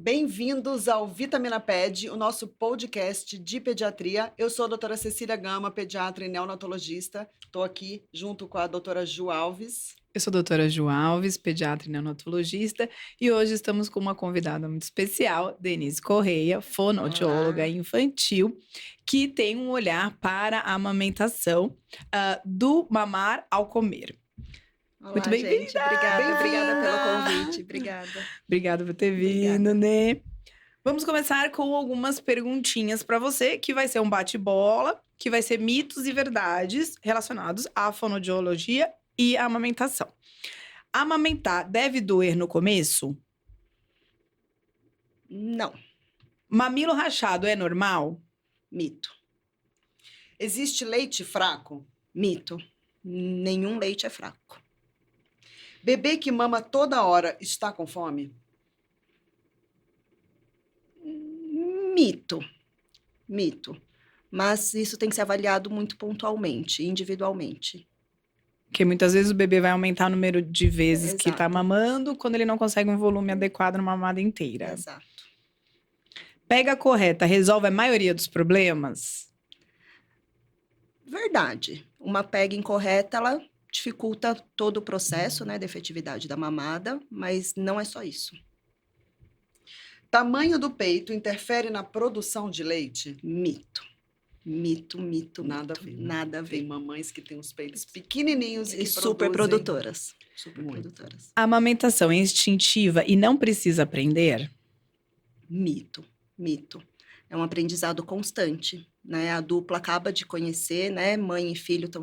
Bem-vindos ao Vitamina Ped, o nosso podcast de pediatria. Eu sou a doutora Cecília Gama, pediatra e neonatologista. Estou aqui junto com a doutora Ju Alves. Eu sou a doutora Ju Alves, pediatra e neonatologista, e hoje estamos com uma convidada muito especial, Denise Correia, fonoaudióloga infantil, que tem um olhar para a amamentação do mamar ao comer. Olá, Muito bem-vinda! gente. Obrigada pelo convite. Obrigada. Obrigada por ter vindo, né? Vamos começar com algumas perguntinhas para você, que vai ser um bate-bola, que vai ser mitos e verdades relacionados à fonoaudiologia e a amamentação. Amamentar deve doer no começo? Não. Mamilo rachado é normal? Mito. Existe leite fraco? Mito. Nenhum leite é fraco. Bebê que mama toda hora está com fome? Mito. Mito. Mas isso tem que ser avaliado muito pontualmente, individualmente. Porque muitas vezes o bebê vai aumentar o número de vezes que tá Exato. mamando quando ele não consegue um volume adequado na mamada inteira. Exato. Pega correta resolve a maioria dos problemas? Verdade. Uma pega incorreta, ela dificulta todo o processo, né, da efetividade da mamada, mas não é só isso. Tamanho do peito interfere na produção de leite? Mito. Mito. Nada a ver. Nada a Tem ver. mamães que têm os peitos pequenininhos E que super produzem. produtoras. Super Muito. produtoras. A amamentação é instintiva e não precisa aprender? Mito. É um aprendizado constante, né? A dupla acaba de conhecer, né? Mãe e filho estão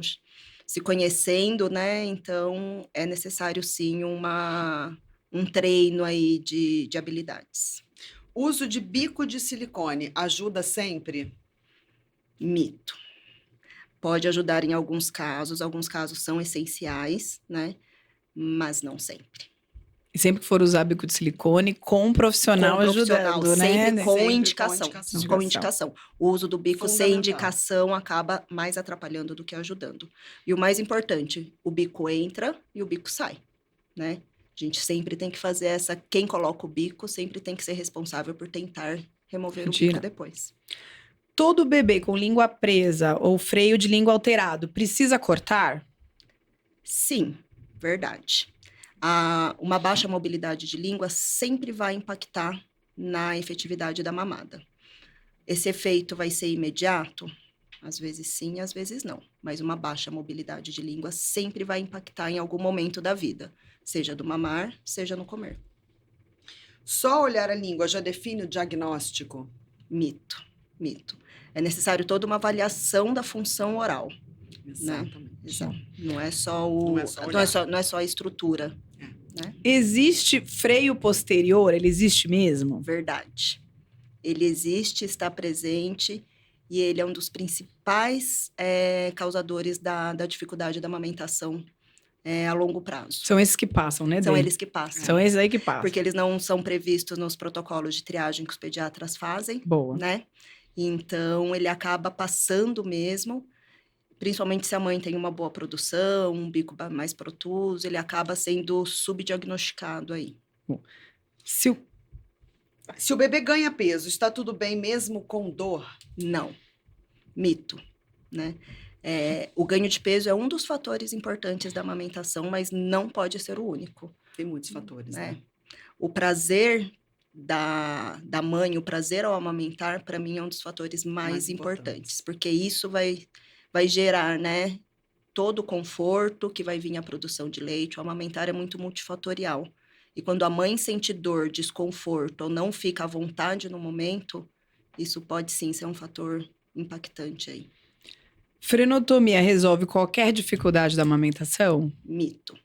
se conhecendo, né? Então, é necessário, sim, um treino aí de habilidades. Uso de bico de silicone ajuda sempre? Mito. Pode ajudar em alguns casos são essenciais, né? Mas não sempre. E sempre que for usar bico de silicone, com um profissional ajudando, né? sempre com Sempre indicação. com indicação. Com indicação. O uso do bico sem Fundamental. indicação acaba mais atrapalhando do que ajudando. E o mais importante, o bico entra e o bico sai, né? A gente sempre tem que fazer quem coloca o bico sempre tem que ser responsável por tentar remover o Tira. bico depois. Todo bebê com língua presa ou freio de língua alterado precisa cortar? Sim, verdade. Uma baixa mobilidade de língua sempre vai impactar na efetividade da mamada. Esse efeito vai ser imediato? Às vezes sim, às vezes não. Mas uma baixa mobilidade de língua sempre vai impactar em algum momento da vida, seja do mamar, seja no comer. Só olhar a língua já define o diagnóstico? Mito. É necessário toda uma avaliação da função oral. Exatamente. Exato. Não é só não é só a estrutura. Né? Existe freio posterior? Ele existe mesmo? Verdade. Ele existe, está presente e ele é um dos principais causadores da dificuldade da amamentação a longo prazo. São esses que passam, né, São Dê? eles que passam. São esses aí que passam. Porque eles não são previstos nos protocolos de triagem que os pediatras fazem, Boa. né? Então, ele acaba passando mesmo, principalmente se a mãe tem uma boa produção, um bico mais protuso, ele acaba sendo subdiagnosticado aí. Se o bebê ganha peso, está tudo bem mesmo com dor? Não. Mito, né? O ganho de peso é um dos fatores importantes da amamentação, mas não pode ser o único. Tem muitos fatores, né? O prazer da mãe, o prazer ao amamentar, para mim, é um dos fatores mais importantes, porque isso vai gerar, né, todo o conforto que vai vir a produção de leite. O amamentar é muito multifatorial. E quando a mãe sente dor, desconforto ou não fica à vontade no momento, isso pode sim ser um fator impactante aí. frenotomia resolve qualquer dificuldade da amamentação? Mito.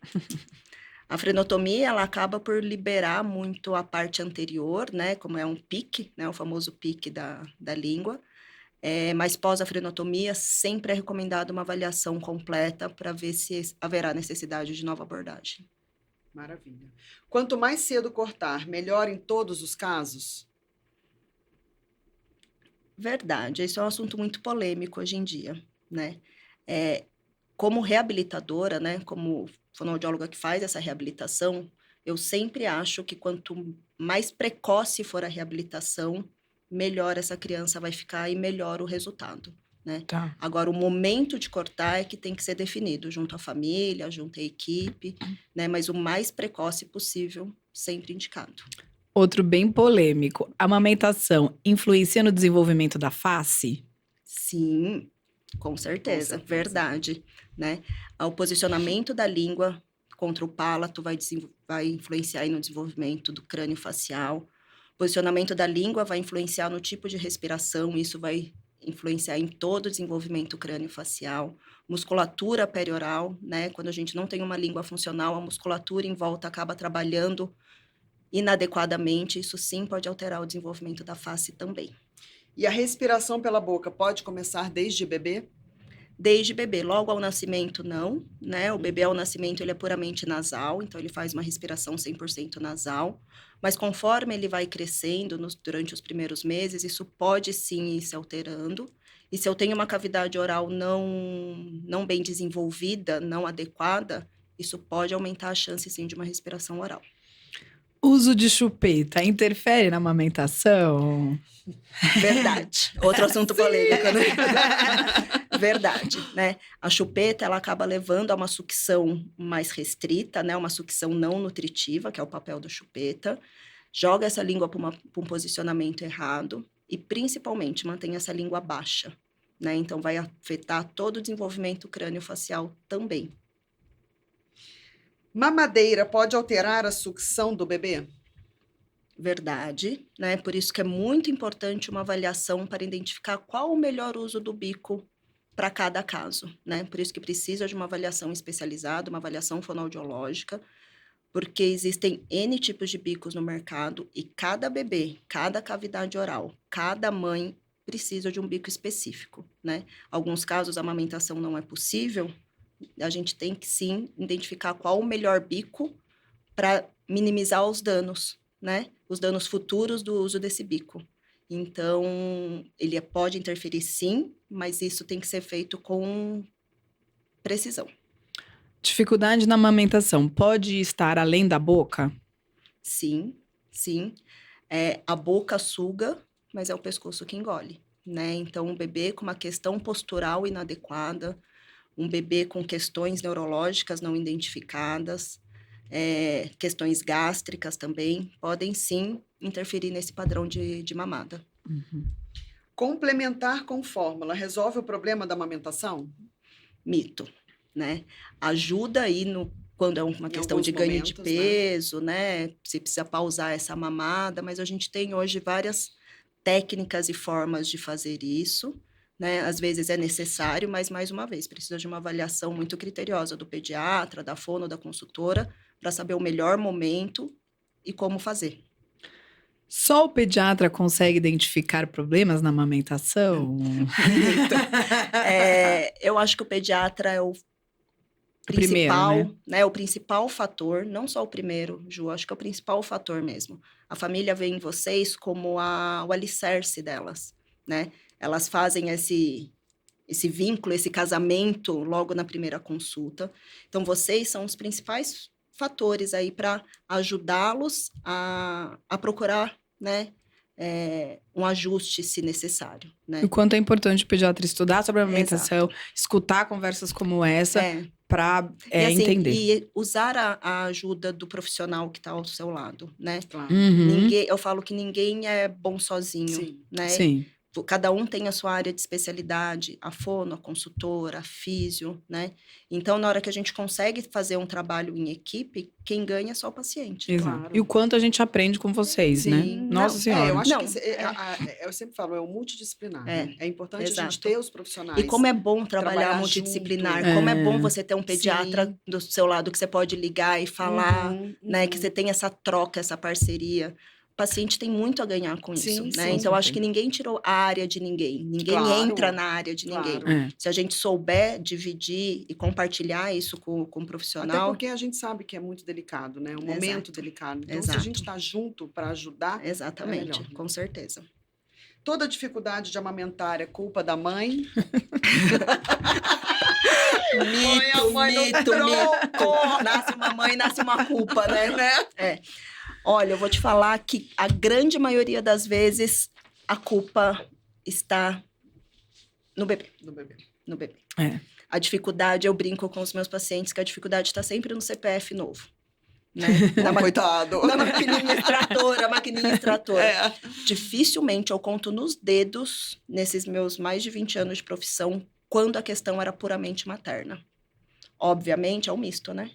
A frenotomia, ela acaba por liberar muito a parte anterior, né? Como é um pique, né? O famoso pique da língua. Mas pós a frenotomia, sempre é recomendado uma avaliação completa para ver se haverá necessidade de nova abordagem. Maravilha. Quanto mais cedo cortar, melhor em todos os casos? Verdade. Esse é um assunto muito polêmico hoje em dia, né? Como reabilitadora, né? Como fonoaudióloga que faz essa reabilitação, eu sempre acho que quanto mais precoce for a reabilitação, melhor essa criança vai ficar e melhor o resultado, né? Tá. Agora, o momento de cortar é que tem que ser definido junto à família, junto à equipe, né? Mas o mais precoce possível, sempre indicado. Outro bem polêmico. A amamentação influencia no desenvolvimento da face? Sim, com certeza, verdade, né? O posicionamento da língua contra o palato vai influenciar aí no desenvolvimento do crânio facial. O posicionamento da língua vai influenciar no tipo de respiração, isso vai influenciar em todo o desenvolvimento crânio-facial. Musculatura perioral, né? Quando a gente não tem uma língua funcional, a musculatura em volta acaba trabalhando inadequadamente, isso sim pode alterar o desenvolvimento da face também. E a respiração pela boca pode começar desde bebê? Desde bebê, logo ao nascimento não, né? O bebê ao nascimento ele é puramente nasal, então ele faz uma respiração 100% nasal, mas conforme ele vai crescendo durante os primeiros meses, isso pode sim ir se alterando. E se eu tenho uma cavidade oral não bem desenvolvida, não adequada, isso pode aumentar a chance sim de uma respiração oral. Uso de chupeta interfere na amamentação? Verdade. Outro assunto polêmico, né? Verdade, né? A chupeta, ela acaba levando a uma sucção mais restrita, né? Uma sucção não nutritiva, que é o papel da chupeta. Joga essa língua para um posicionamento errado e, principalmente, mantém essa língua baixa, né? Então, vai afetar todo o desenvolvimento crânio-facial também. Mamadeira pode alterar a sucção do bebê? Verdade, né? Por isso que é muito importante uma avaliação para identificar qual o melhor uso do bico para cada caso, né? Por isso que precisa de uma avaliação especializada, uma avaliação fonoaudiológica, porque existem N tipos de bicos no mercado e cada bebê, cada cavidade oral, cada mãe precisa de um bico específico, né? Alguns casos a amamentação não é possível, a gente tem que sim identificar qual o melhor bico para minimizar os danos, né? Os danos futuros do uso desse bico. Então, ele pode interferir sim, mas isso tem que ser feito com precisão. Dificuldade na amamentação pode estar além da boca? Sim, sim. A boca suga, mas é o pescoço que engole, né? Então, um bebê com uma questão postural inadequada, um bebê com questões neurológicas não identificadas, questões gástricas também, podem sim interferir nesse padrão de mamada. Uhum. Complementar com fórmula resolve o problema da amamentação? Mito, né? Ajuda aí quando é uma questão de ganho de peso, né? Você precisa pausar essa mamada, mas a gente tem hoje várias técnicas e formas de fazer isso, né? Às vezes é necessário, mas mais uma vez, precisa de uma avaliação muito criteriosa do pediatra, da fono, da consultora, para saber o melhor momento e como fazer. Só o pediatra consegue identificar problemas na amamentação? Eu acho que o pediatra é o principal, primeiro, né? O principal fator, não só o primeiro, Ju, acho que é o principal fator mesmo. A família vê em vocês como o alicerce delas, né? Elas fazem esse vínculo, esse casamento logo na primeira consulta. Então, vocês são os principais fatores aí para ajudá-los a procurar, né? Um ajuste, se necessário, né? O quanto é importante o pediatra estudar sobre a amamentação, escutar conversas como essa, para entender. E usar a ajuda do profissional que está ao seu lado, né? Claro. Uhum. Eu falo que ninguém é bom sozinho, Sim. né? Sim. Cada um tem a sua área de especialidade, a fono, a consultora, a físio, né? Então, na hora que a gente consegue fazer um trabalho em equipe, quem ganha é só o paciente. Exato. Claro. E o quanto a gente aprende com vocês, né? Nossa Senhora. Eu acho que eu sempre falo, é o multidisciplinar. Né? É importante a gente ter os profissionais. E como é bom trabalhar multidisciplinar, como é bom você ter um pediatra do seu lado que você pode ligar e falar, né? Que você tem essa troca, essa parceria. O paciente tem muito a ganhar com isso, né? Então, acho que ninguém tirou a área de ninguém. Ninguém entra na área de ninguém. Se a gente souber dividir e compartilhar isso com o profissional... Até porque a gente sabe que é muito delicado, né? Um momento delicado. Então, se a gente está junto para ajudar... Exatamente, melhor, né? Com certeza. Toda dificuldade de amamentar é culpa da mãe? Põe a mãe no Mito. Nasce uma mãe, nasce uma culpa, né? Olha, eu vou te falar que a grande maioria das vezes a culpa está no bebê. No bebê. A dificuldade, eu brinco com os meus pacientes que a dificuldade está sempre no CPF novo. Né? Coitado. Na maquininha extratora. Dificilmente eu conto nos dedos, nesses meus mais de 20 anos de profissão, quando a questão era puramente materna. Obviamente, é um misto, né?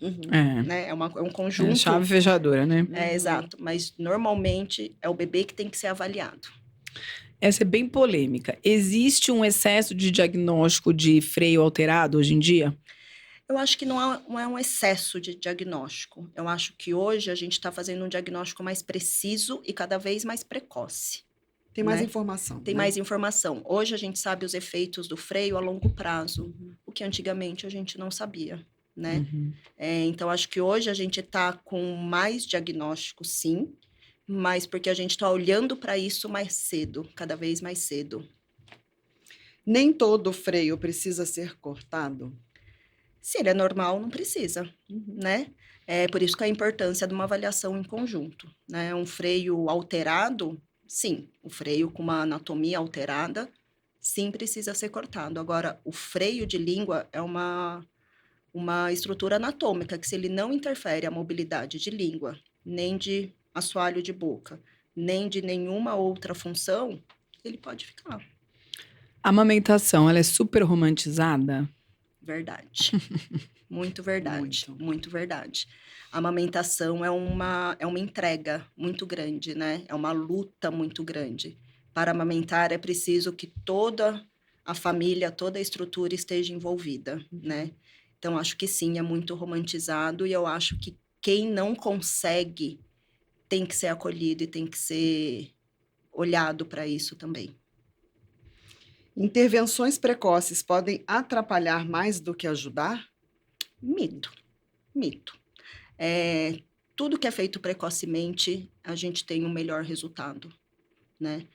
Né? É um conjunto. Chave fechadora, né? Exato. Mas, normalmente, é o bebê que tem que ser avaliado. Essa é bem polêmica. Existe um excesso de diagnóstico de freio alterado hoje em dia? Eu acho que não é um excesso de diagnóstico. Eu acho que hoje a gente está fazendo um diagnóstico mais preciso e cada vez mais precoce. Tem mais informação. Tem mais informação. Hoje a gente sabe os efeitos do freio a longo prazo, o que antigamente a gente não sabia, né? Então, acho que hoje a gente está com mais diagnóstico, sim, mas porque a gente está olhando para isso mais cedo, cada vez mais cedo. Nem todo freio precisa ser cortado? Se ele é normal, não precisa, né? É por isso que a importância de uma avaliação em conjunto, né? Um freio alterado, sim. O freio com uma anatomia alterada, sim, precisa ser cortado. Agora, o freio de língua é uma estrutura anatômica que, se ele não interfere a mobilidade de língua, nem de assoalho de boca, nem de nenhuma outra função, ele pode ficar. A amamentação, ela é super romantizada? Verdade. Muito verdade. Muito verdade. A amamentação é uma entrega muito grande, né? É uma luta muito grande. Para amamentar é preciso que toda a família, toda a estrutura esteja envolvida, né? Então, acho que sim, é muito romantizado, e eu acho que quem não consegue tem que ser acolhido e tem que ser olhado para isso também. Intervenções precoces podem atrapalhar mais do que ajudar? Mito. Tudo que é feito precocemente, a gente tem um melhor resultado, né?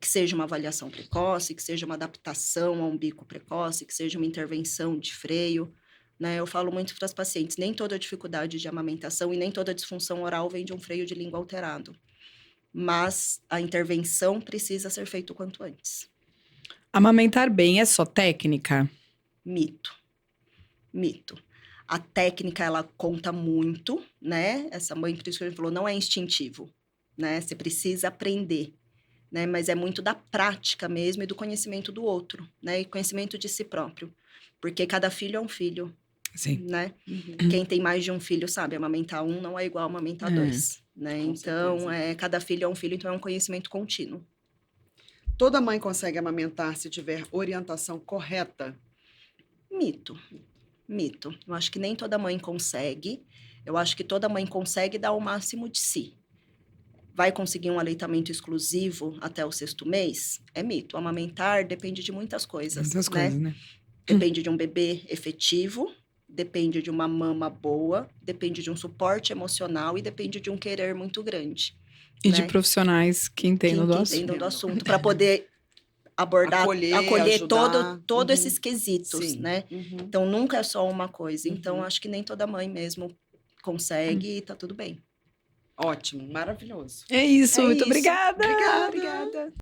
Que seja uma avaliação precoce, que seja uma adaptação a um bico precoce, que seja uma intervenção de freio, né? Eu falo muito para as pacientes, nem toda dificuldade de amamentação e nem toda disfunção oral vem de um freio de língua alterado. Mas a intervenção precisa ser feita o quanto antes. Amamentar bem é só técnica? Mito. A técnica, ela conta muito, né? Essa mãe, por isso que a gente falou, não é instintivo, né? Você precisa aprender, né? Mas é muito da prática mesmo e do conhecimento do outro, né? E conhecimento de si próprio. Porque cada filho é um filho, Sim. né? Quem tem mais de um filho sabe, amamentar um não é igual a amamentar dois, né? Com Então, certeza. cada filho é um filho, então é um conhecimento contínuo. Toda mãe consegue amamentar se tiver orientação correta? Mito. Eu acho que nem toda mãe consegue. Eu acho que toda mãe consegue dar o máximo de si. Vai conseguir um aleitamento exclusivo até o 6º mês? É mito. Amamentar depende de muitas coisas. Né? Depende de um bebê efetivo, depende de uma mama boa, depende de um suporte emocional e depende de um querer muito grande. E de profissionais que entendam do assunto. Entendam do assunto, para poder abordar, acolher todos esses quesitos, né? Então, nunca é só uma coisa. Então, acho que nem toda mãe mesmo consegue e tá tudo bem. Ótimo, maravilhoso. É isso, muito obrigada. Obrigada.